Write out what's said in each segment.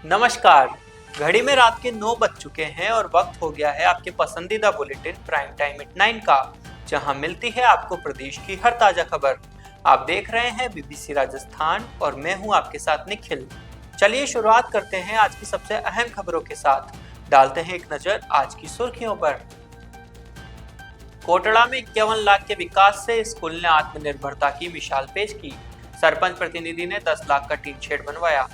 नमस्कार। घड़ी में रात के 9 बज चुके हैं और वक्त हो गया है आपके पसंदीदा बुलेटिन प्राइम टाइम एट 9 का, जहां मिलती है आपको प्रदेश की हर ताजा खबर। आप देख रहे हैं बीबीसी राजस्थान और मैं हूं आपके साथ निखिल। चलिए शुरुआत करते हैं आज की सबसे अहम खबरों के साथ। डालते हैं एक नजर आज की सुर्खियों पर। कोटड़ा में 51 लाख के विकास से स्कूल ने आत्मनिर्भरता की मिसाल पेश की। सरपंच प्रतिनिधि ने 10 लाख का टीन शेड बनवाया।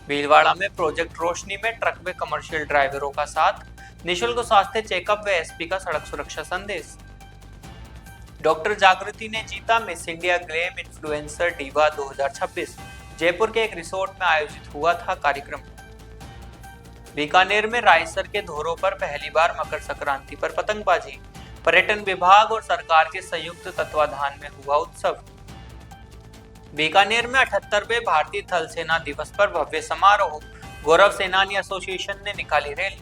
भीलवाड़ा में प्रोजेक्ट रोशनी में ट्रक व कमर्शियल ड्राइवरों का साथ, निशुल्क स्वास्थ्य चेकअप व एसपी का सड़क सुरक्षा संदेश। डॉक्टर जागृति ने जीता miss India glam influencer diva 2026। Jaipur के एक रिसोर्ट में आयोजित हुआ था कार्यक्रम। बीकानेर में रायसर के धोरों पर पहली बार मकर संक्रांति पर पतंगबाजी। पर्यटन विभाग और सरकार के संयुक्त तत्वाधान में हुआ उत्सव। बीकानेर में 78वें भारतीय थल सेना दिवस पर भव्य समारोह। गौरव सेनानी एसोसिएशन ने निकाली रैली।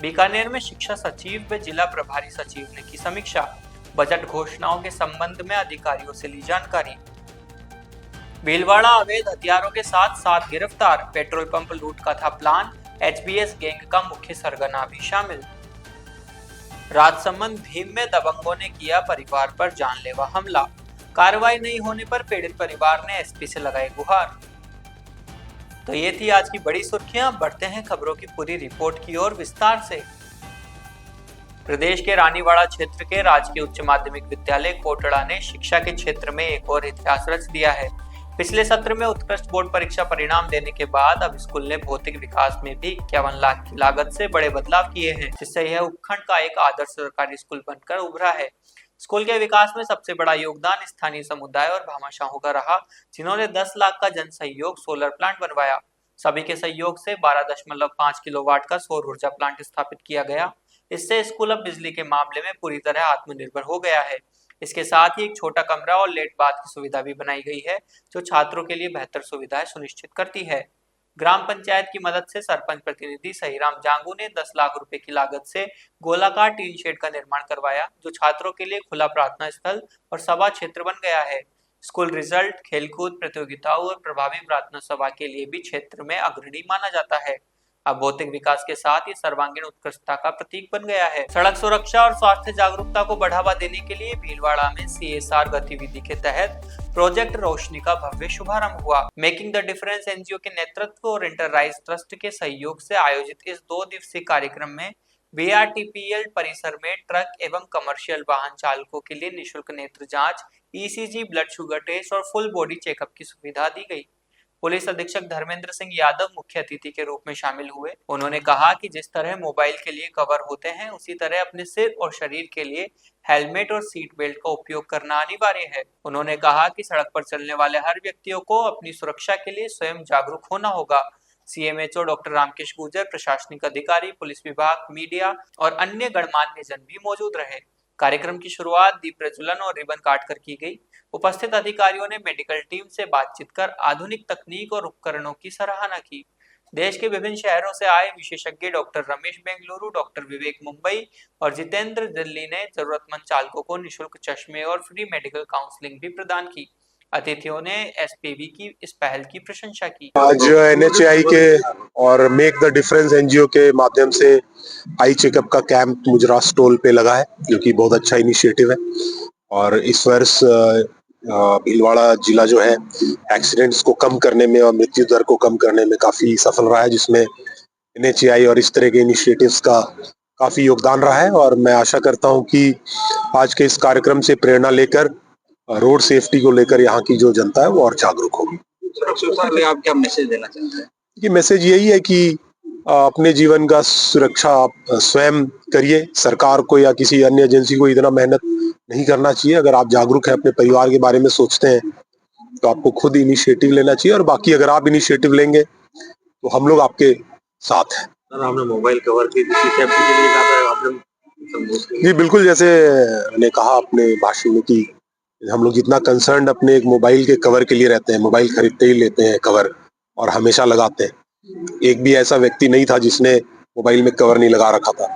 बीकानेर में शिक्षा सचिव व जिला प्रभारी सचिव ने की समीक्षा। बजट घोषणाओं के संबंध में अधिकारियों से ली जानकारी। भीलवाड़ा अवैध हथियारों के साथ 7 गिरफ्तार। पेट्रोल पंप लूट का था प्लान। एचबीएस गैंग का मुख्य सरगना भी शामिल। राजसमंद भीम में दबंगों ने किया परिवार पर जानलेवा हमला। कार्रवाई नहीं होने पर पीड़ित परिवार ने एसपी से लगाई गुहार। तो ये थी आज की बड़ी सुर्खियां। बढ़ते हैं खबरों की पूरी रिपोर्ट की ओर विस्तार से। प्रदेश के रानीवाड़ा क्षेत्र के राजकीय उच्च माध्यमिक विद्यालय कोटड़ा ने शिक्षा के क्षेत्र में एक और इतिहास रच दिया है। पिछले सत्र में उत्कृष्ट बोर्ड परीक्षा परिणाम देने के बाद अब स्कूल ने भौतिक विकास में भी 51 लाख की लागत से बड़े बदलाव किए हैं, जिससे यह उपखंड का एक आदर्श सरकारी स्कूल बनकर उभरा है। स्कूल के विकास में सबसे बड़ा योगदान स्थानीय समुदाय और भामाशाहों का रहा, जिन्होंने 10 लाख का जन सहयोग सोलर प्लांट बनवाया। सभी के सहयोग से 12.5 किलोवाट का सौर ऊर्जा प्लांट स्थापित किया गया। इससे स्कूल अब बिजली के मामले में पूरी तरह आत्मनिर्भर हो गया है। इसके साथ ही एक छोटा कमरा और लेट बाथ की सुविधा भी बनाई गई है, जो छात्रों के लिए बेहतर सुविधाएं सुनिश्चित करती है। ग्राम पंचायत की मदद से सरपंच प्रतिनिधि सहीराम जांगू ने 10 लाख रुपए की लागत से गोलाकार टीन शेड का निर्माण करवाया, जो छात्रों के लिए खुला प्रार्थना स्थल और सभा क्षेत्र बन गया है। स्कूल रिजल्ट, खेलकूद प्रतियोगिताओं और प्रभावी प्रार्थना सभा के लिए भी क्षेत्र में अग्रणी माना जाता है। अब भौतिक विकास के साथ ये सर्वांगीण उत्कृष्टता का प्रतीक बन गया है। सड़क सुरक्षा और स्वास्थ्य जागरूकता को बढ़ावा देने के लिए भीलवाड़ा में CSR गतिविधि के तहत प्रोजेक्ट रोशनी का भव्य शुभारंभ हुआ। मेकिंग द डिफरेंस एनजीओ के नेतृत्व और इंटरराइज ट्रस्ट के सहयोग से आयोजित इस 2 दिवसीय कार्यक्रम में BRTPL परिसर में ट्रक एवं कमर्शियल वाहन चालकों के लिए निःशुल्क नेत्र जांच, ECG, ब्लड शुगर टेस्ट और फुल बॉडी चेकअप की सुविधा दी गई। पुलिस अधीक्षक धर्मेंद्र सिंह यादव मुख्य अतिथि के रूप में शामिल हुए। उन्होंने कहा कि जिस तरह मोबाइल के लिए कवर होते हैं, उसी तरह अपने सिर और शरीर के लिए हेलमेट और सीट बेल्ट का उपयोग करना अनिवार्य है। उन्होंने कहा कि सड़क पर चलने वाले हर व्यक्तियों को अपनी सुरक्षा के लिए स्वयं जागरूक होना होगा। CMHO डॉक्टर रामकेश गुर्जर, प्रशासनिक अधिकारी, पुलिस विभाग, मीडिया और अन्य गणमान्य जन भी मौजूद रहे। कार्यक्रम की शुरुआत दीप प्रज्वलन और रिबन काटकर की गई। उपस्थित अधिकारियों ने मेडिकल टीम से बातचीत कर आधुनिक तकनीक और उपकरणों की सराहना की। देश के विभिन्न शहरों से आए विशेषज्ञ डॉक्टर रमेश बेंगलुरु, डॉक्टर विवेक मुंबई और जितेंद्र दिल्ली ने जरूरतमंद चालकों को निःशुल्क चश्मे और फ्री मेडिकल काउंसलिंग भी प्रदान की। अतिथियों ने SPV की इस पहल की प्रशंसा की। आज NHAI के और मेक द डिफरेंस NGO के माध्यम से आई चेकअप का कैंप मुजरास टोल पे लगा है, जो कि बहुत अच्छा इनिशिएटिव है। और इस वर्ष भीलवाड़ा जिला जो है एक्सीडेंट्स को कम करने में और मृत्यु दर को कम करने में काफी सफल रहा है, जिसमें NHAI और इस तरह के इनिशिएटिव्स का काफी योगदान रहा है। और मैं आशा करता हूं कि आज के इस कार्यक्रम से प्रेरणा लेकर रोड सेफ्टी को लेकर यहाँ की जो जनता है वो और जागरूक होगी। आप क्या मैसेज देना चाहते हैं? ये मैसेज यही है कि अपने जीवन का सुरक्षा आप स्वयं करिए। सरकार को या किसी अन्य एजेंसी को इतना मेहनत नहीं करना चाहिए। अगर आप जागरूक हैं, अपने परिवार के बारे में सोचते हैं, तो आपको खुद इनिशिएटिव लेना चाहिए। और बाकी अगर आप इनिशिएटिव लेंगे तो हम लोग आपके साथ हैं। सर, आपने मोबाइल कवर की सेफ्टी के लिए कहा था, आपने जी बिल्कुल, जैसे मैंने कहा अपने भाषण में कि हम लोग जितना कंसर्न अपने एक मोबाइल के कवर के लिए रहते हैं, मोबाइल खरीदते ही लेते हैं कवर और हमेशा लगाते हैं। एक भी ऐसा व्यक्ति नहीं था जिसने मोबाइल में कवर नहीं लगा रखा था।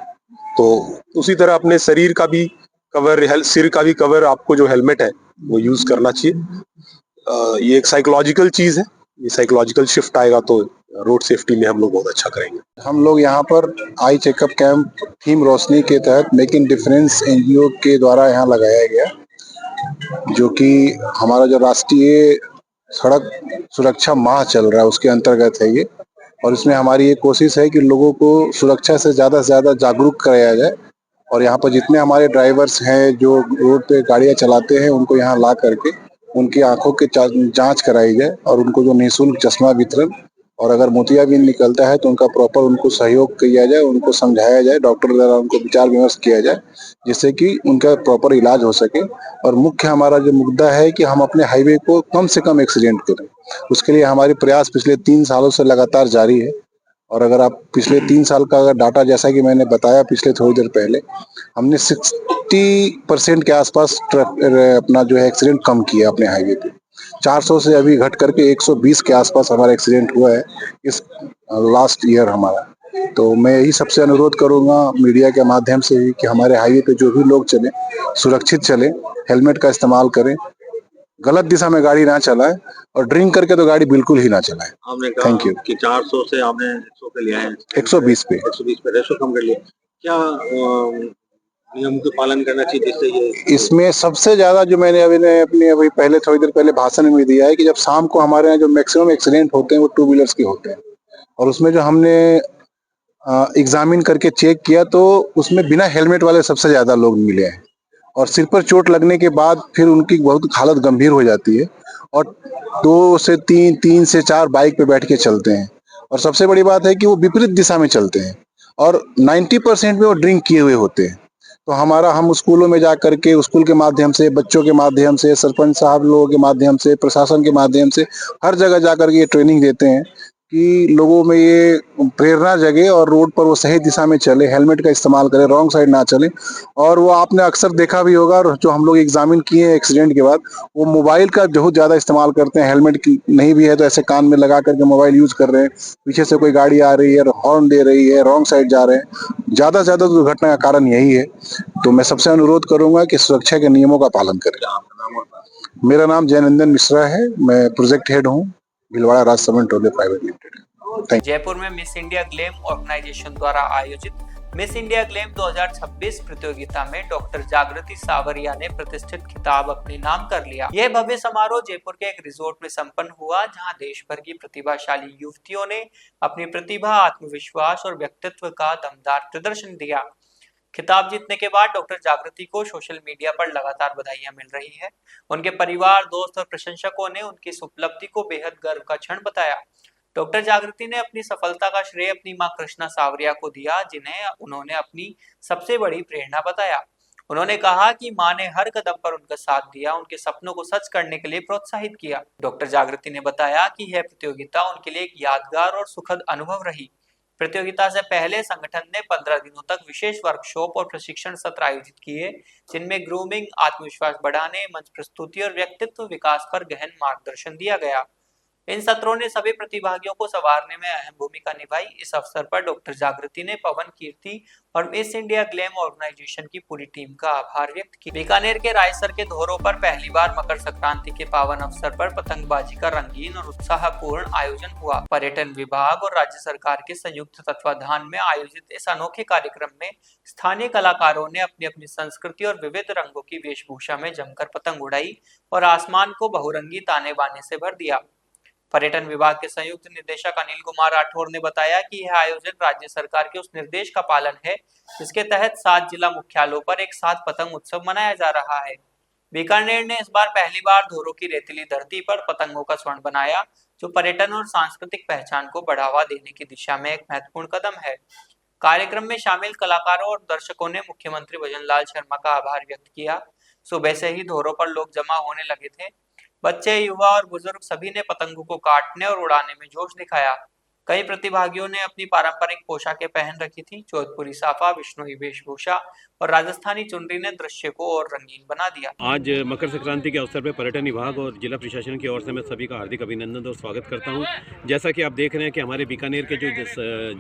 तो उसी तरह अपने शरीर का भी कवर, सिर का भी कवर, आपको जो हेलमेट है वो यूज करना चाहिए। ये एक साइकोलॉजिकल चीज है ये साइकोलॉजिकल शिफ्ट आएगा तो रोड सेफ्टी में हम लोग बहुत अच्छा करेंगे। हम लोग यहाँ पर आई चेकअप कैंप थीम रोशनी के तहत मेकिंग डिफरेंस एनजीओ के द्वारा यहाँ लगाया गया, जो कि हमारा जो राष्ट्रीय सड़क सुरक्षा माह चल रहा है उसके अंतर्गत है ये। और इसमें हमारी ये कोशिश है कि लोगों को सुरक्षा से ज़्यादा जागरूक कराया जाए, और यहाँ पर जितने हमारे ड्राइवर्स हैं जो रोड पे गाड़ियाँ चलाते हैं उनको यहाँ ला करके उनकी आंखों की जांच कराई जाए, और उनको जो निःशुल्क चश्मा वितरण, और अगर मोतियाबिंद निकलता है तो उनका प्रॉपर उनको सहयोग किया जाए, उनको समझाया जाए, डॉक्टर द्वारा उनको विचार विमर्श किया जाए, जिससे कि उनका प्रॉपर इलाज हो सके। और मुख्य हमारा जो मुद्दा है कि हम अपने हाईवे को कम से कम एक्सीडेंट करें, उसके लिए हमारे प्रयास पिछले 3 सालों से लगातार जारी है। और अगर आप पिछले 3 साल का अगर डाटा, जैसा कि मैंने बताया पिछले थोड़ी देर पहले, हमने 60% के आसपास अपना जो है एक्सीडेंट कम किया अपने हाईवे पे। 400 से अभी घट करके 120 के आसपास हमारा एक्सीडेंट हुआ है इस लास्ट ईयर हमारा। तो मैं यही सबसे अनुरोध करूंगा मीडिया के माध्यम से ही कि हमारे हाईवे पे जो भी लोग चलें सुरक्षित चलें, हेलमेट का इस्तेमाल करें, गलत दिशा में गाड़ी ना चलाएं, और ड्रिंक करके तो गाड़ी बिल्कुल ही ना चलाएं। आपने कहा थैंक यू। कि 400 से आपने 100 पे लिया है, 120 पे 120 पे रेशो कम कर लिया। क्या नियम के पालन करना चाहिए जिससे ये इसमें सबसे ज्यादा जो मैंने अभी पहले थोड़ी देर पहले भाषण में दिया है कि जब शाम को हमारे यहाँ जो मैक्सिमम एक्सीडेंट होते हैं वो 2 व्हीलर्स के होते हैं, और उसमें जो हमने एग्जामिन करके चेक किया तो उसमें बिना हेलमेट वाले सबसे ज्यादा लोग मिले हैं, और सिर पर चोट लगने के बाद फिर उनकी बहुत हालत गंभीर हो जाती है, और 2 से 3 से 4 बाइक पे बैठ के चलते हैं, और सबसे बड़ी बात है कि वो विपरीत दिशा में चलते हैं, और 90% में वो ड्रिंक किए हुए होते हैं। तो हम स्कूलों में जा करके स्कूल के माध्यम से, बच्चों के माध्यम से, सरपंच साहब लोगों के माध्यम से, प्रशासन के माध्यम से हर जगह जा करके ये ट्रेनिंग देते हैं कि लोगों में ये प्रेरणा जगे और रोड पर वो सही दिशा में चले, हेलमेट का इस्तेमाल करें, रॉन्ग साइड ना चले। और वो आपने अक्सर देखा भी होगा, और जो हम लोग एग्जामिन किए हैं एक्सीडेंट के बाद, वो मोबाइल का बहुत ज्यादा इस्तेमाल करते हैं। हेलमेट की नहीं भी है तो ऐसे कान में लगा करके मोबाइल यूज कर रहे हैं, पीछे से कोई गाड़ी आ रही है, हॉर्न दे रही है, रॉन्ग साइड जा रहे हैं। ज्यादा से ज्यादा दुर्घटना का कारण यही है। तो मैं सबसे अनुरोध करूंगा कि सुरक्षा के नियमों का पालन करें। क्या आपका नाम और मेरा नाम जयनंदन मिश्रा है, मैं प्रोजेक्ट हेड हूँ भिलवाड़ा राजसमंद टोले प्राइवेट लिमिटेड। जयपुर में मिस इंडिया ग्लैम ऑर्गेनाइजेशन द्वारा आयोजित मिस इंडिया ग्लैम 2026 प्रतियोगिता में डॉक्टर जागृति सावरिया ने प्रतिष्ठित खिताब अपने नाम कर लिया। यह भव्य समारोह जयपुर के एक रिजोर्ट में संपन्न हुआ, जहां देश भर की प्रतिभाशाली युवतियों ने अपनी प्रतिभा, आत्मविश्वास और व्यक्तित्व का दमदार प्रदर्शन दिया। खिताब जीतने के बाद डॉक्टर जागृति को सोशल मीडिया पर लगातार बधाइयां मिल रही है। उनके परिवार, दोस्त और प्रशंसकों ने उनकी इस उपलब्धि को बेहद गर्व का क्षण बताया। डॉक्टर जागृति ने अपनी सफलता का श्रेय अपनी मां कृष्णा सावरिया को दिया, जिन्हें उन्होंने अपनी सबसे बड़ी प्रेरणा बताया। उन्होंने कहा कि मां ने हर कदम पर उनका साथ दिया, उनके सपनों को सच करने के लिए प्रोत्साहित किया। डॉक्टर जागृति ने बताया कि यह प्रतियोगिता उनके लिए एक यादगार और सुखद अनुभव रही। प्रतियोगिता से पहले संगठन ने 15 दिनों तक विशेष वर्कशॉप और प्रशिक्षण सत्र आयोजित किए, जिनमें ग्रूमिंग, आत्मविश्वास बढ़ाने, मंच प्रस्तुति और व्यक्तित्व विकास पर गहन मार्गदर्शन दिया गया। इन सत्रों ने सभी प्रतिभागियों को संवारने में अहम भूमिका निभाई। इस अवसर पर डॉक्टर जागृति ने पवन कीर्ति और मिस इंडिया ग्लैम ऑर्गेनाइजेशन की पूरी टीम का आभार व्यक्त किया। बीकानेर के रायसर के धोरों पर पहली बार मकर संक्रांति के पावन अवसर पर पतंगबाजी का रंगीन और उत्साहपूर्ण आयोजन हुआ। पर्यटन विभाग और राज्य सरकार के संयुक्त तत्वाधान में आयोजित इस अनोखे कार्यक्रम में स्थानीय कलाकारों ने अपनी अपनी संस्कृति और विविध रंगों की वेशभूषा में जमकर पतंग उड़ाई और आसमान को बहुरंगी ताने बाने से भर दिया। पर्यटन विभाग के संयुक्त निदेशक अनिल कुमार राठौर ने बताया कि यह आयोजन राज्य सरकार के उस निर्देश का पालन है, जिसके तहत 7 जिला मुख्यालयों पर एक साथ पतंग उत्सव मनाया जा रहा है। बीकानेर ने इस बार पहली बार धोरों की रेतीली धरती पर पतंगों का स्वर्ण बनाया, जो पर्यटन और सांस्कृतिक पहचान को बढ़ावा देने की दिशा में एक महत्वपूर्ण कदम है। कार्यक्रम में शामिल कलाकारों और दर्शकों ने मुख्यमंत्री भजनलाल शर्मा का आभार व्यक्त किया। सुबह से ही धोरों पर लोग जमा होने लगे थे। बच्चे, युवा और बुजुर्ग सभी ने पतंगों को काटने और उड़ाने में जोश दिखाया। कई प्रतिभागियों ने अपनी पारंपरिक पोशाकें पहन रखी थी। जोधपुरी साफा, विष्णुई वेशभूषा और राजस्थानी चुनरी ने दृश्य को और रंगीन बना दिया। आज मकर संक्रांति के अवसर पर पर्यटन विभाग और जिला प्रशासन की ओर से मैं सभी का हार्दिक अभिनंदन और स्वागत करता हूं। जैसा कि आप देख रहे हैं कि हमारे बीकानेर के जो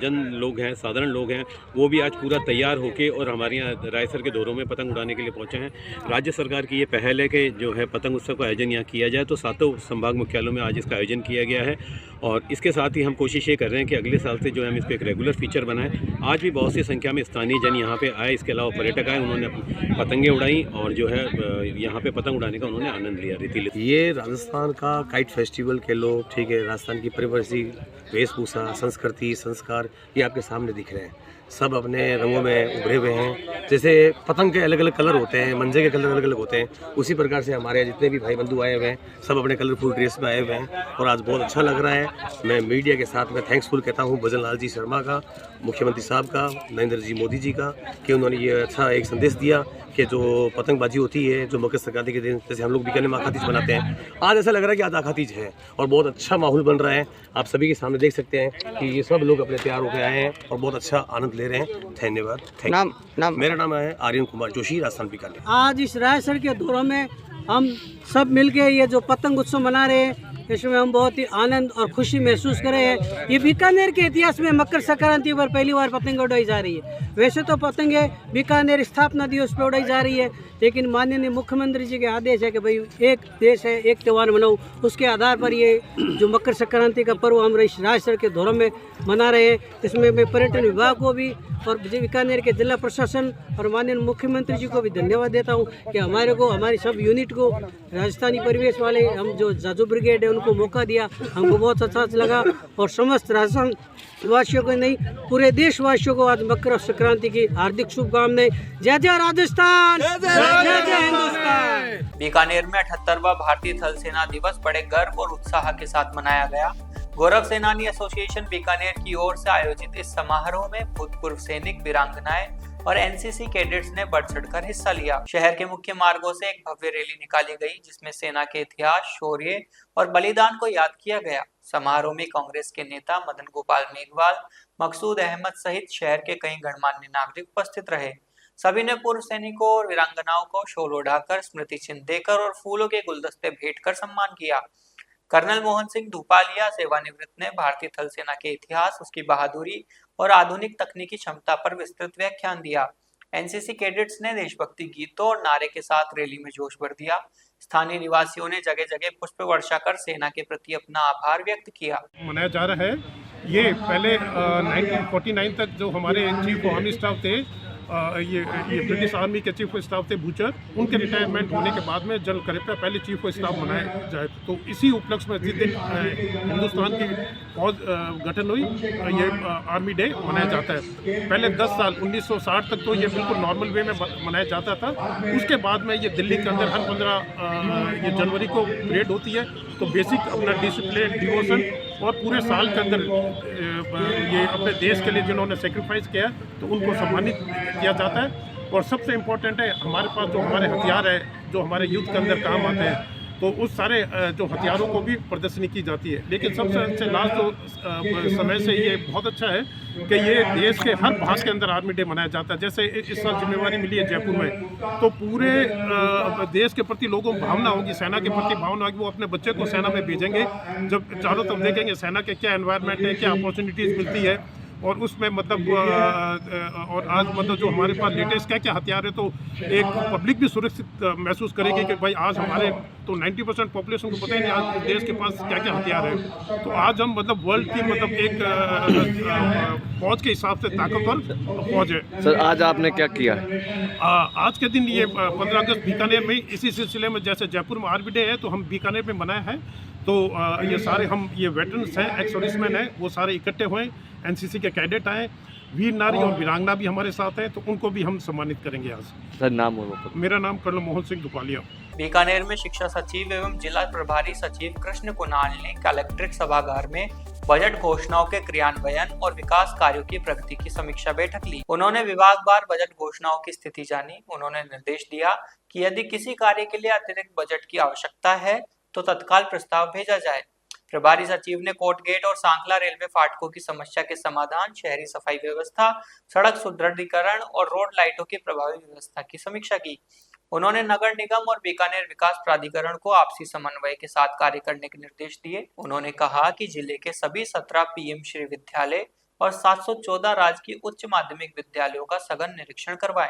जन लोग हैं, साधारण लोग हैं, वो भी आज पूरा तैयार होके और हमारे यहाँ रायसर के दौरों में पतंग उड़ाने के लिए पहुंचे हैं। राज्य सरकार की ये पहल है कि जो है पतंग उत्सव का आयोजन यहाँ किया जाए, तो सातों संभाग मुख्यालयों में आज इसका आयोजन किया गया है। और इसके साथ ही हम कोशिश ये कर रहे हैं कि अगले साल से जो है हम इसको एक रेगुलर फीचर बनाएं। आज भी बहुत सी संख्या में स्थानीय जन यहाँ पे आए, इसके अलावा पर्यटक आए, उन्होंने पतंगे उड़ाई और जो है यहाँ पे पतंग उड़ाने का उन्होंने आनंद लिया। रीति ये राजस्थान का काइट फेस्टिवल के लोग, ठीक है, राजस्थान की परिवर्ती वेशभूषा, संस्कृति, संस्कार ये आपके सामने दिख रहे हैं। सब अपने रंगों में उभरे हुए हैं। जैसे पतंग के अलग अलग कलर होते हैं, मंजे के कलर अलग अलग होते हैं, उसी प्रकार से हमारे जितने भी भाई बंधु आए हुए हैं सब अपने कलरफुल ड्रेस में आए हुए हैं और आज बहुत अच्छा लग रहा है। मैं मीडिया के साथ में थैंक्सफुल कहता हूँ भजन लाल जी शर्मा का, मुख्यमंत्री साहब का, नरेंद्र जी मोदी जी का, कि उन्होंने ये अच्छा एक संदेश दिया कि जो पतंगबाजी होती है, जो मकर संक्रांति के दिन, जैसे हम लोग बीकानेर में आखातीज बनाते हैं, आज ऐसा लग रहा है कि आज आखातीज है और बहुत अच्छा माहौल बन रहा है। आप सभी के सामने देख सकते हैं कि ये सब लोग अपने तैयार होकर आए हैं और बहुत अच्छा आनंद ले रहे हैं। धन्यवाद। नाम मेरा नाम है आर्यन कुमार जोशी, राजस्थान बीकानेर। आज इस रायसर के दौरों में हम सब मिलके ये जो पतंग उत्सव मना रहे हैं, इसमें हम बहुत ही आनंद और खुशी महसूस कर रहे हैं। ये बीकानेर के इतिहास में मकर संक्रांति पर पहली बार पतंग उड़ाई जा रही है। वैसे तो पतंगे बीकानेर स्थापना दिवस पर उड़ाई जा रही है, लेकिन माननीय मुख्यमंत्री जी के आदेश है कि भाई एक देश है, एक त्यौहार मनाओ। उसके आधार पर ये जो मकर संक्रांति का पर्व हम रायसर के दौरों में मना रहे हैं। इसमें मैं पर्यटन विभाग को भी और बीकानेर के जिला प्रशासन और माननीय मुख्यमंत्री जी को भी धन्यवाद देता हूँ कि हमारे को, हमारी सब यूनिट को, राजस्थानी परिवेश वाले हम जो जाजू ब्रिगेड है उनको मौका दिया, हमको बहुत अच्छा लगा। और समस्त राजस्थान वासियों को नहीं, पूरे देशवासियों को आज मकर संक्रांति की हार्दिक शुभकामनाएं। जय जय राजस्थान, जय जय हिंदुस्तान। बीकानेर में 78वां भारतीय थल सेना दिवस बड़े गर्व और उत्साह के साथ मनाया गया। गौरव सेनानी एसोसिएशन बीकानेर की ओर से आयोजित इस समारोह में भूतपूर्व सैनिक, वीरांगनाएं और एनसीसी कैडेट्स ने बढ़ चढ़कर हिस्सा लिया। शहर के मुख्य मार्गों से एक भव्य रैली निकाली गई, जिसमें सेना के इतिहास, शौर्य और बलिदान को याद किया गया। समारोह में कांग्रेस के नेता मदन गोपाल मेघवाल, मकसूद अहमद सहित शहर के कई गणमान्य नागरिक उपस्थित रहे। सभी ने पूर्व सैनिकों और वीरांगनाओं को शॉल ओढ़ाकर, स्मृति चिन्ह देकर और फूलों के गुलदस्ते भेंट कर सम्मान किया। कर्नल मोहन सिंह धूपालिया सेवानिवृत्त ने भारतीय थल सेना के इतिहास, उसकी बहादुरी और आधुनिक तकनीकी क्षमता पर विस्तृत व्याख्यान दिया। एनसीसी कैडेट्स ने देशभक्ति गीतों और नारे के साथ रैली में जोश भर दिया। स्थानीय निवासियों ने जगह जगह पुष्प वर्षा कर सेना के प्रति अपना आभार व्यक्त किया। मनाया जा रहा है। ये पहले 1949 तक जो हमारे चीफ ऑफ आर्मी स्टाफ थे, ये ब्रिटिश आर्मी के चीफ ऑफ स्टाफ थे बूचर, उनके रिटायरमेंट होने के बाद में जनरल करेप्पा पहले चीफ ऑफ स्टाफ बनाया जाए। तो इसी उपलक्ष्य में जिस दिन हिंदुस्तान की फौज गठन हुई, ये आर्मी डे मनाया जाता है। पहले 10 साल 1960 तक तो ये बिल्कुल नॉर्मल वे में मनाया जाता था। उसके बाद में ये दिल्ली के अंदर हर 15 ये जनवरी को परेड होती है। तो बेसिक अपना डिसिप्लिन, डिवोशन और पूरे साल के अंदर ये अपने देश के लिए जिन्होंने सेक्रीफाइस किया तो उनको सम्मानित किया जाता है। और सबसे इम्पोर्टेंट है हमारे पास जो हमारे हथियार है, जो हमारे युद्ध के अंदर काम आते हैं, तो उस सारे जो हथियारों को भी प्रदर्शनी की जाती है। लेकिन सबसे अच्छे लास्ट तो समय से ये बहुत अच्छा है कि ये देश के हर भाग के अंदर आर्मी डे मनाया जाता है। जैसे इस साल जिम्मेवारी मिली है जयपुर में, तो पूरे देश के प्रति लोगों को भावना होगी, सेना के प्रति भावना होगी, वो अपने बच्चे को सेना में भेजेंगे। जब चारों तरफ देखेंगे सेना के क्या एनवायरनमेंट है, क्या अपॉर्चुनिटीज़ मिलती है, और उसमें मतलब और आज मतलब जो हमारे पास लेटेस्ट क्या क्या हथियार है, तो एक पब्लिक भी सुरक्षित महसूस करेगी कि भाई आज हमारे तो 90% पॉपुलेशन को पता ही नहीं आज देश के पास क्या क्या हथियार है। तो आज हम मतलब वर्ल्ड की मतलब एक फौज के हिसाब से ताकतवर फौज है। सर आज आपने क्या किया? आज के दिन ये 15 अगस्त बीकानेर में इसी सिलसिले में, जैसे जयपुर में आर्मी डे है तो हम बीकानेर में मनाया है। तो ये सारे हम ये वेटरन्स हैं, एक्स सर्विसमैन हैं, वो सारे इकट्ठे हुए, एनसीसी के कैडेट आए, वीर नारी और वीरांगना भी हमारे साथ हैं, तो उनको भी हम सम्मानित करेंगे आज। सर नाम हो? मेरा नाम कर्नल मोहन सिंह धुपालिया। बीकानेर में शिक्षा सचिव एवं जिला प्रभारी सचिव कृष्ण कुणाल ने कलेक्ट्रेट सभागार में बजट घोषणाओं के क्रियान्वयन और विकास कार्यों की प्रगति की समीक्षा बैठक ली। उन्होंने विभागवार बजट घोषणाओं की स्थिति जानी। उन्होंने निर्देश दिया कि यदि किसी कार्य के लिए अतिरिक्त बजट की आवश्यकता है तो तत्काल प्रस्ताव भेजा जाए। प्रभारी सचिव ने कोर्ट गेट और सांखला रेलवे फाटकों की समस्या के समाधान, शहरी सफाई व्यवस्था, सड़क सुदृढ़ीकरण और रोड लाइटों की प्रभावी व्यवस्था की समीक्षा की। उन्होंने नगर निगम और बीकानेर विकास प्राधिकरण को आपसी समन्वय के साथ कार्य करने के निर्देश दिए। उन्होंने कहा कि जिले के सभी 17 पीएम श्री विद्यालय और 714 राजकीय उच्च माध्यमिक विद्यालयों का सघन निरीक्षण करवाएं।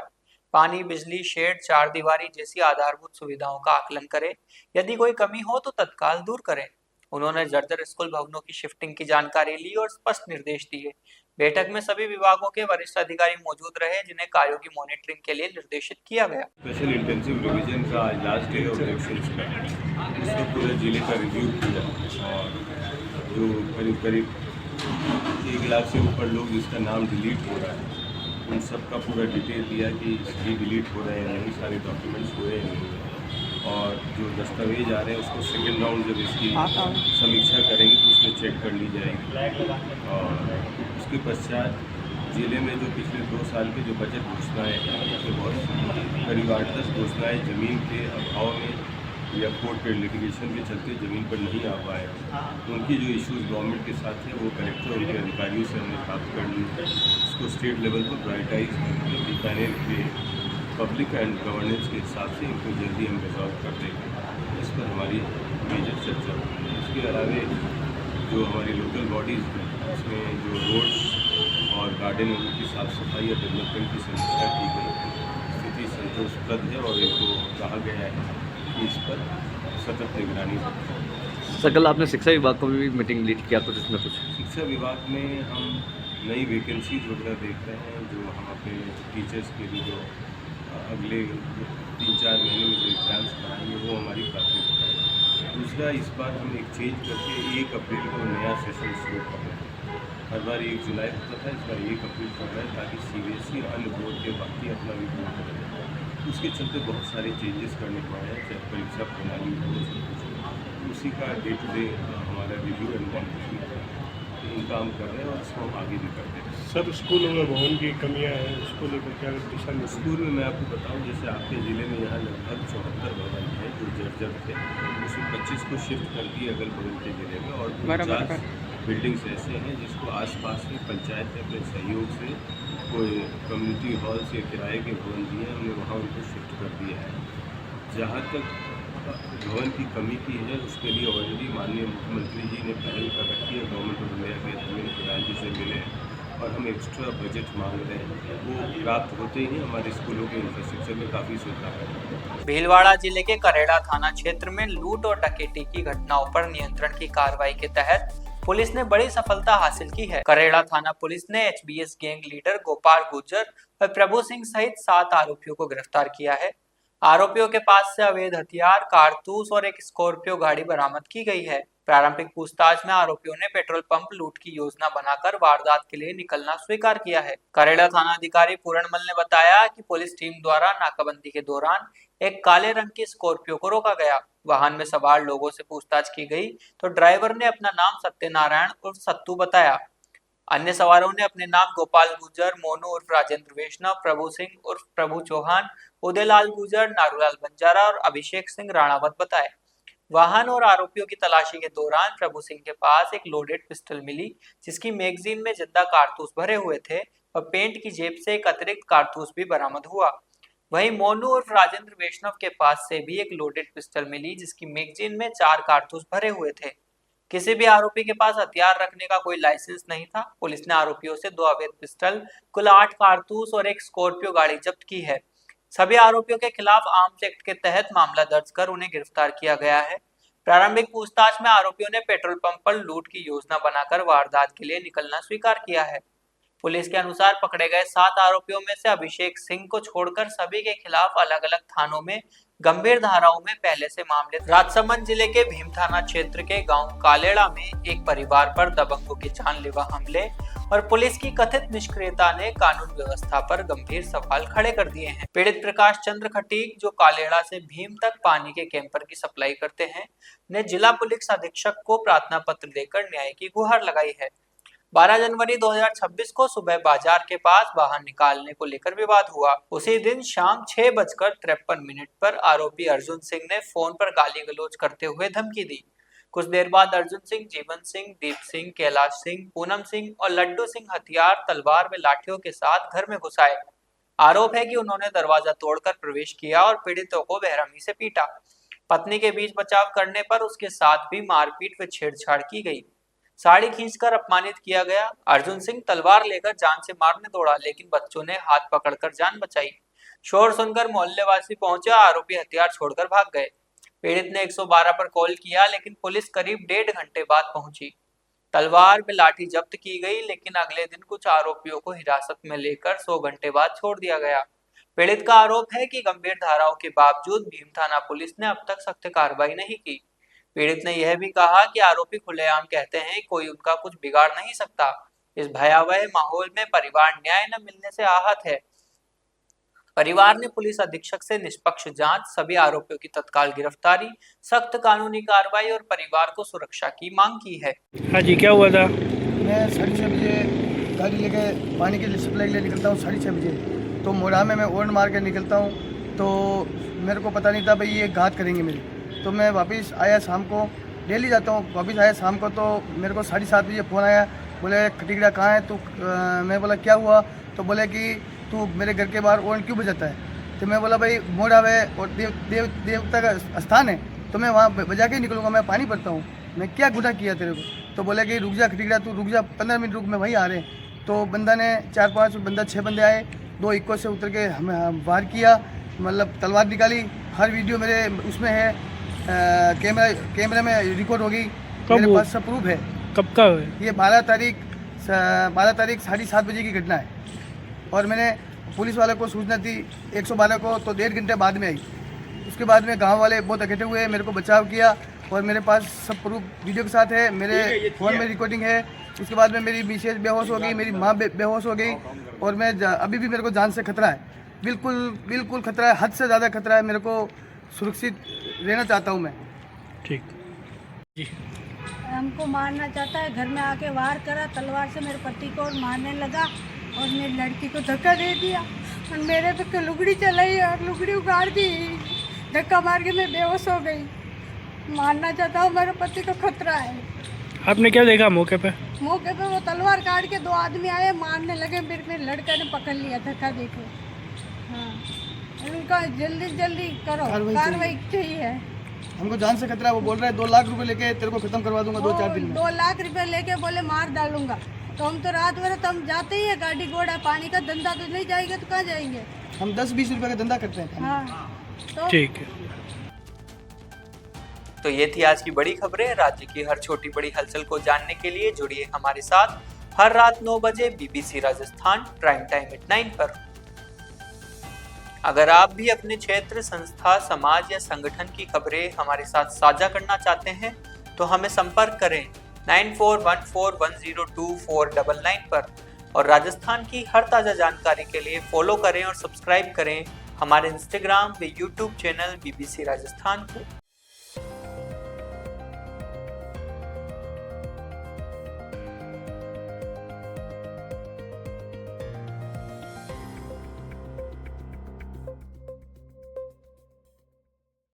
पानी, बिजली, शेड, चारदीवारी जैसी आधारभूत सुविधाओं का आकलन करें। यदि कोई कमी हो तो तत्काल दूर करें। उन्होंने जर्जर स्कूल भवनों की शिफ्टिंग की जानकारी ली और स्पष्ट निर्देश दिए। बैठक में सभी विभागों के वरिष्ठ अधिकारी मौजूद रहे, जिन्हें कार्यों की मॉनिटरिंग के लिए निर्देशित किया गया। स्पेशल इंटेंसिव रिवीजन का आज लास्ट डे ऑफ इलेक्शंस का, इसमें पूरे जिले का रिव्यू किया और जो करीब करीब 1 लाख से ऊपर लोग जिसका नाम डिलीट हो रहा है उन सब का पूरा डिटेल दिया कि ये डिलीट हो रहे हैं नहीं, सारे डॉक्यूमेंट्स हुए हैं नहीं, और जो दस्तावेज आ रहे हैं उसको सेकेंड राउंड जब इसकी समीक्षा करेंगे तो उसमें चेक कर ली जाएगी। और उसके पश्चात जिले में जो पिछले 2 साल के जो बजट घोषणाएँ हैं उसमें बहुत करीब 8-10 घोषणाएँ ज़मीन के अभाव में या कोर्ट के लिटिगेशन के चलते ज़मीन पर नहीं आ पाए, उनकी जो इश्यूज़ गवर्नमेंट के साथ है वो कलेक्टर और उनके अधिकारियों से हमने प्राप्त कर ली। उसको स्टेट लेवल पर प्रायोरिटाइज करके बीकानेर के पब्लिक एंड गवर्नेंस के हिसाब से इनको जल्दी हम रिजॉल्व कर देंगे। इस पर हमारी मेजर चर्चा होगी। इसके अलावा जो हमारी लोकल बॉडीज़ हैं उसमें जो रोड्स और गार्डन की साफ़ सफाई या डेवलपमेंट की समीक्षा की गई, स्थिति संतोषप्रद है और इनको कहा गया है कि इस पर सतत निगरानी हो। सर, कल आपने शिक्षा विभाग को भी मीटिंग लीड किया, कुछ इसमें कुछ शिक्षा विभाग में हम नई वैकेंसीज वगैरह देख रहे हैं, जो हम अपने टीचर्स के लिए जो अगले 3-4 महीने में जो एग्जाम्स कराएंगे वो हमारी प्राथमिकता है। दूसरा, इस बार हम एक चेंज करके 1 अप्रैल को नया सेशन शुरू कर रहे हैं। हर बार 1 जुलाई होता था, इस बार 1 अप्रैल कर रहे हैं ताकि CBSE और अन्य बोर्ड के बाकी अपना भी बोर्ड करें। उसके चलते बहुत सारे चेंजेस करने पड़े हैं, चाहे परीक्षा प्रणाली हो, उसी का डे टू डे हमारा रिव्यू एंड मॉनिटरिंग इनका हम कर रहे हैं और इसको हम आगे भी करते हैं। सर, स्कूलों में भवन की कमियां हैं, उसको लेकर क्या दिशा निर्देश? स्कूल में मैं आपको बताऊं, जैसे आपके ज़िले में यहाँ लगभग 74 भवन हैं जो जर्जर थे, उसमें 25 को शिफ्ट कर दिए अगल बगल के ज़िले में और 50 बिल्डिंग्स ऐसे हैं जिसको आसपास की पंचायत ने अपने सहयोग से कोई कम्युनिटी हॉल से किराए के भवन दिए, हमने वहाँ उनको शिफ्ट कर दिया है। जहाँ तक भवन की कमी की है उसके लिए ऑलरेडी माननीय मुख्यमंत्री जी ने पहल कर रखी है। गवर्नमेंट ऑफ इंडिया के धर्मेंद्र प्रधान जी से मिले और हम एक्स्ट्रा बजट मांग रहे हैं, वो प्राप्त होते ही हमारे स्कूलों के इंफ्रास्ट्रक्चर में काफ़ी सुधार है। भीलवाड़ा जिले के करेड़ा थाना क्षेत्र में लूट और डकैती की घटनाओं पर नियंत्रण की कार्रवाई के तहत पुलिस ने बड़ी सफलता हासिल की है। करेड़ा थाना पुलिस ने HBS gang leader Gopal Gurjar और प्रभु सिंह सहित 7 आरोपियों को गिरफ्तार किया है। आरोपियों के पास से अवैध हथियार, कारतूस और एक स्कॉर्पियो गाड़ी बरामद की गई है। प्रारंभिक पूछताछ में आरोपियों ने पेट्रोल पंप लूट की योजना बनाकर वारदात के लिए निकलना स्वीकार किया है। करेड़ा थाना अधिकारी पूरणमल ने बताया कि पुलिस टीम द्वारा नाकाबंदी के दौरान एक काले रंग की स्कॉर्पियो को रोका गया। वाहन में सवार लोगों से पूछताछ की गई तो ड्राइवर ने अपना नाम सत्यनारायण उर्फ सत्तू बताया। अन्य सवारों ने अपने नाम गोपाल गुर्जर, मोनू उर्फ राजेंद्र वैष्णव, प्रभु सिंह उर्फ प्रभु चौहान, उदयलाल गुर्जर, नारूलाल बंजारा और अभिषेक सिंह राणावत बताए। वाहन और आरोपियों की तलाशी के दौरान प्रभु सिंह के पास एक लोडेड पिस्टल मिली, जिसकी मैगजीन में जिंदा कारतूस भरे हुए थे और पेंट की जेब से एक अतिरिक्त कारतूस भी बरामद हुआ। वहीं मोनू उर्फ राजेंद्र वैष्णव के पास से भी एक लोडेड पिस्टल मिली, जिसकी मैगजीन में 4 कारतूस भरे हुए थे। किसी भी आरोपी के पास हथियार रखने का कोई लाइसेंस नहीं था। पुलिस ने आरोपियों से 2 अवैध पिस्टल, कुल 8 कारतूस और एक स्कॉर्पियो गाड़ी जब्त की है। सभी आरोपियों के खिलाफ आर्म्स एक्ट के तहत मामला दर्ज कर उन्हें गिरफ्तार किया गया है। प्रारंभिक पूछताछ में आरोपियों ने पेट्रोल पंप पर लूट की योजना बनाकर वारदात के लिए निकलना स्वीकार किया है। पुलिस के अनुसार पकड़े गए 7 आरोपियों में से अभिषेक सिंह को छोड़कर सभी के खिलाफ अलग अलग थानों में गंभीर धाराओं में पहले से मामले। राजसमंद जिले के भीम थाना क्षेत्र के गांव कालेड़ा में एक परिवार पर दबंगों के जानलेवा हमले और पुलिस की कथित निष्क्रियता ने कानून व्यवस्था पर गंभीर सवाल खड़े कर दिए हैं। पीड़ित प्रकाश चंद्र खटीक, जो कालेड़ा से भीम तक पानी के कैंपर की सप्लाई करते हैं, ने जिला पुलिस अधीक्षक को प्रार्थना पत्र देकर न्याय की गुहार लगाई है। 12 जनवरी 2026 को सुबह बाजार के पास वाहन निकालने को लेकर विवाद हुआ। उसी दिन शाम 6:53 पर आरोपी अर्जुन सिंह ने फोन पर गाली गलौज करते हुए धमकी दी। कुछ देर बाद अर्जुन सिंह, जीवन सिंह, दीप सिंह, कैलाश सिंह, पूनम सिंह और लड्डू सिंह हथियार, तलवार व लाठियों के साथ घर में घुस आए। आरोप है कि उन्होंने दरवाजा तोड़कर प्रवेश किया और पीड़ितों को बेरहमी से पीटा। पत्नी के बीच बचाव करने पर उसके साथ भी मारपीट व छेड़छाड़ की गई। साड़ी खींचकर अपमानित किया गया। अर्जुन सिंह तलवार लेकर जान से मारने दौड़ा, लेकिन बच्चों ने हाथ पकड़कर जान बचाई। शोर सुनकर मोहल्लेवासी पहुंचे, आरोपी हथियार छोड़कर भाग गए। पीड़ित ने 112 पर कॉल किया, लेकिन पुलिस करीब 1.5 घंटे बाद पहुंची। तलवार व लाठी जब्त की गई, लेकिन अगले दिन कुछ आरोपियों को हिरासत में लेकर 100 घंटे बाद छोड़ दिया गया। पीड़ित का आरोप है कि गंभीर धाराओं के बावजूद भीम थाना पुलिस ने अब तक सख्त कार्रवाई नहीं की। पीड़ित ने यह भी कहा कि आरोपी खुलेआम कहते हैं कोई उनका कुछ बिगाड़ नहीं सकता। इस भयावह माहौल में परिवार न्याय न मिलने से आहत है। परिवार ने पुलिस अधीक्षक से निष्पक्ष जांच, सभी आरोपियों की तत्काल गिरफ्तारी, सख्त कानूनी कार्रवाई और परिवार को सुरक्षा की मांग की है। हाँ जी, क्या हुआ था? मैं 6:30 बजे गाड़ी लेके पानी की सप्लाई के लिए निकलता हूँ 6:30 बजे। तो मोड़ा में मैं ओरन मार के निकलता हूँ, तो मेरे को पता नहीं था भाई ये घात करेंगे मेरे। तो मैं वापस आया शाम को, डेली जाता हूँ, वापस आया शाम को, तो मेरे को 7:30 बजे फ़ोन आया, बोले खटीगड़ा कहाँ है तू? मैं बोला क्या हुआ? तो बोले कि तू मेरे घर के बाहर ओरन क्यों बजाता है? तो मैं बोला भाई मोड़ा है और देवता का स्थान है, तो मैं वहाँ बजा के निकलूँगा, मैं पानी भरता हूँ, मैं क्या गुनाह किया तेरे को? तो बोले कि रुक जा खटीगड़ा, तू रुक जा, 15 मिनट रुक, मैं वहीं आ रहे हैं। तो बंदा ने 4-5 बंदा 6 बंदे आए, 2 इक्को से उतर के हमें वार किया, मतलब तलवार निकाली। हर वीडियो मेरे उसमें है, कैमरे में रिकॉर्ड होगी, मेरे पास सब प्रूफ है। कब का है ये 12 तारीख 7:30 बजे की घटना है। और मैंने पुलिस वाले को सूचना दी 112 को, तो 1.5 घंटे बाद में आई। उसके बाद में गांव वाले बहुत इकट्ठे हुए, मेरे को बचाव किया और मेरे पास सब प्रूफ वीडियो के साथ है, मेरे फ़ोन में रिकॉर्डिंग है। उसके बाद में मेरी मिसेज बेहोश हो गई, मेरी माँ बेहोश हो गई और मैं अभी भी मेरे को जान से खतरा है, बिल्कुल खतरा है, हद से ज़्यादा खतरा है। मेरे को सुरक्षित रहना चाहता हूँ मैं। ठीक जी। हमको मारना चाहता है, घर में आके वार करा तलवार से मेरे पति को और मारने लगा और मेरी लड़की को धक्का दे दिया और मेरे पे लुगड़ी चलाई और लुगड़ी उगाड़ दी, धक्का मार के मैं बेहोश हो गई। मारना चाहता हूँ, मेरे पति को खतरा है। आपने क्या देखा मौके पे? मौके पे वो तलवार काट के 2 आदमी आए, मारने लगे, मेरे लड़का ने पकड़ लिया धक्का देके। हाँ, उनका जल्दी करो, कार्रवाई चाहिए। हमको जान से खतरा है। वो बोल रहा है 2 लाख रुपए लेके तेरे को खत्म करवा दूंगा 2-4 दिन में। 2 लाख रुपए लेके बोले मार डालूंगा। तो हम तो रात भर तो हम जाते ही है, गाड़ी घोड़ा पानी का धंधा तो नहीं जाएंगे तो कहाँ जाएंगे? हम 10-20 रुपए का धंधा करते हैं। हाँ, तो ठीक है। तो ये थी आज की बड़ी खबरें। राज्य की हर छोटी बड़ी हलचल को जानने के लिए जुड़िए हमारे साथ हर रात 9 बजे BBC Rajasthan prime time at 9 पर। अगर आप भी अपने क्षेत्र, संस्था, समाज या संगठन की खबरें हमारे साथ साझा करना चाहते हैं तो हमें संपर्क करें 9414102499 पर। और राजस्थान की हर ताज़ा जानकारी के लिए फॉलो करें और सब्सक्राइब करें हमारे इंस्टाग्राम व यूट्यूब चैनल BBC राजस्थान को।